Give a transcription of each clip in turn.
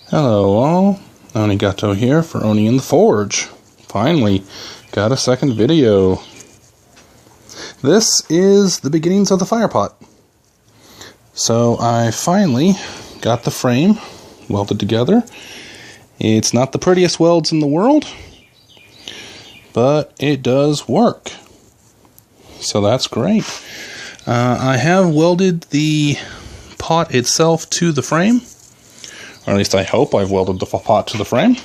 Hello all, Onigato here for Oni in the Forge. Finally, got a second video. This is the beginnings of the firepot. So I finally got the frame welded together. It's not the prettiest welds in the world, but it does work. So that's great. I have welded the pot itself to the frame. Or at least I hope I've welded the pot to the frame.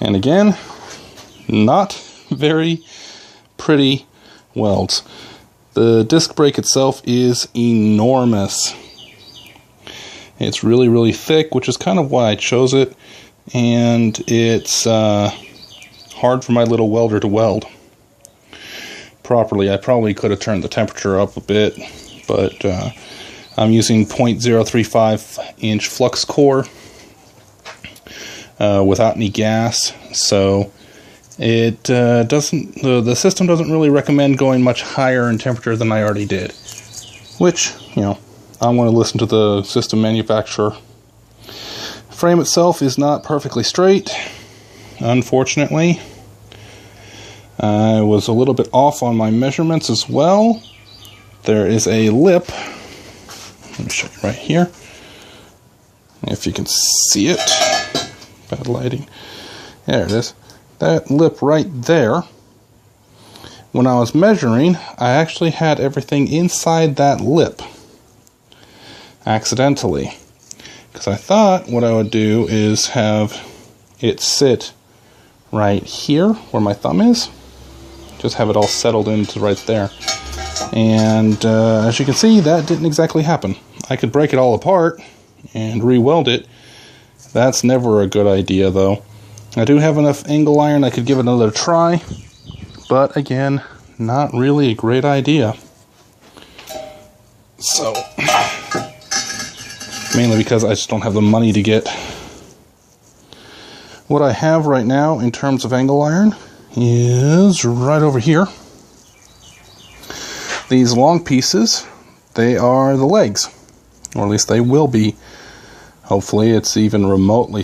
And again, not very pretty welds. The disc brake itself is enormous. It's really, really thick, which is kind of why I chose it. And it's hard for my little welder to weld properly. I probably could have turned the temperature up a bit, but I'm using 0.035 inch flux core without any gas, so it doesn't. The system doesn't really recommend going much higher in temperature than I already did. Which, you know, I want to listen to the system manufacturer. The frame itself is not perfectly straight, unfortunately. I was a little bit off on my measurements as well. There is a lip. Let me show you right here, if you can see it. Bad lighting. There it is. That lip right there. When I was measuring, I actually had everything inside that lip. Accidentally. Because I thought what I would do is have it sit right here, where my thumb is. Just have it all settled into right there. And as you can see, that didn't exactly happen. I could break it all apart and re-weld it. That's never a good idea, though. I do have enough angle iron I could give it another try, but again, not really a great idea. So, mainly because I just don't have the money to get. What I have right now in terms of angle iron is right over here. These long pieces, they are the legs, or at least they will be. Hopefully it's even remotely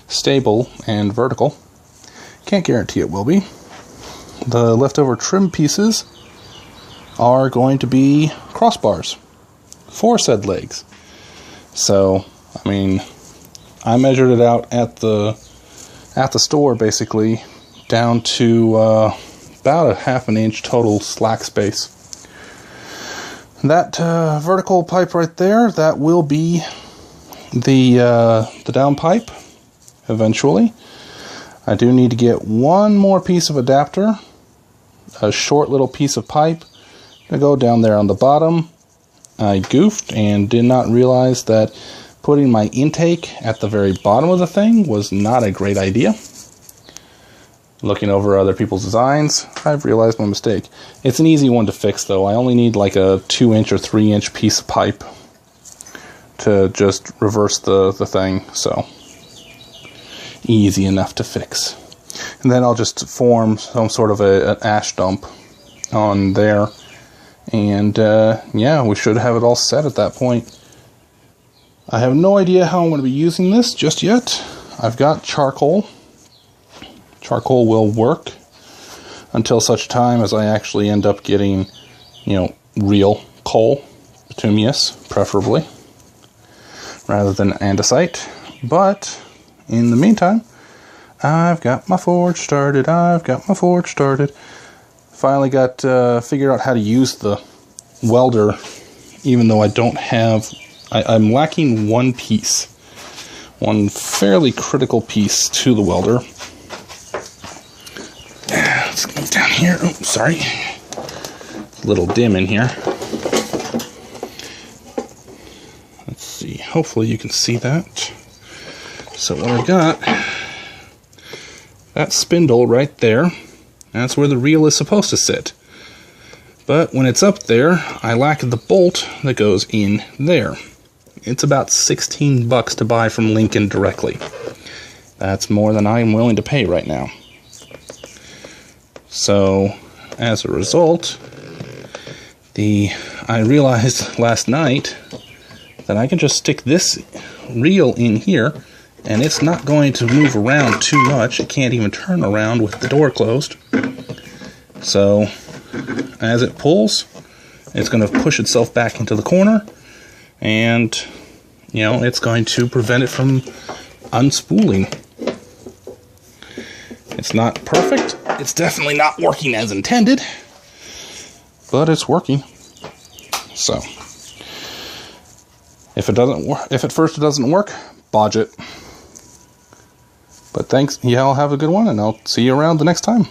stable and vertical. Can't guarantee it will be. The leftover trim pieces are going to be crossbars for said legs. So, I mean, I measured it out at the store, basically, down to about a ½ an inch total slack space. That vertical pipe right there, that will be the down pipe eventually. I do need to get one more piece of adapter, a short little piece of pipe to go down there on the bottom. I goofed and did not realize that putting my intake at the very bottom of the thing was not a great idea. Looking over other people's designs, I've realized my mistake. It's an easy one to fix, though. I only need like a 2-inch or 3-inch piece of pipe to just reverse the thing, so easy enough to fix. And then I'll just form some sort of an ash dump on there, and yeah, we should have it all set at that point. I have no idea how I'm going to be using this just yet. I've got charcoal. Charcoal will work until such time as I actually end up getting, you know, real coal, bituminous, preferably, rather than andesite. But in the meantime, I've got my forge started. Finally got figured out how to use the welder, even though I don't have. I'm lacking one piece, one fairly critical piece to the welder. Let's go down here. Oh, sorry. It's a little dim in here. Let's see. Hopefully you can see that. So what I got, that spindle right there, that's where the reel is supposed to sit. But when it's up there, I lack the bolt that goes in there. It's about $16 to buy from Lincoln directly. That's more than I am willing to pay right now. So, as a result, I realized last night then I can just stick this reel in here, and it's not going to move around too much. It can't even turn around with the door closed. So as it pulls, it's going to push itself back into the corner, and you know, it's going to prevent it from unspooling. It's not perfect. It's definitely not working as intended, but it's working. So if it doesn't work, if at first it doesn't work, bodge it. But thanks. Yeah, I'll have a good one, and I'll see you around the next time.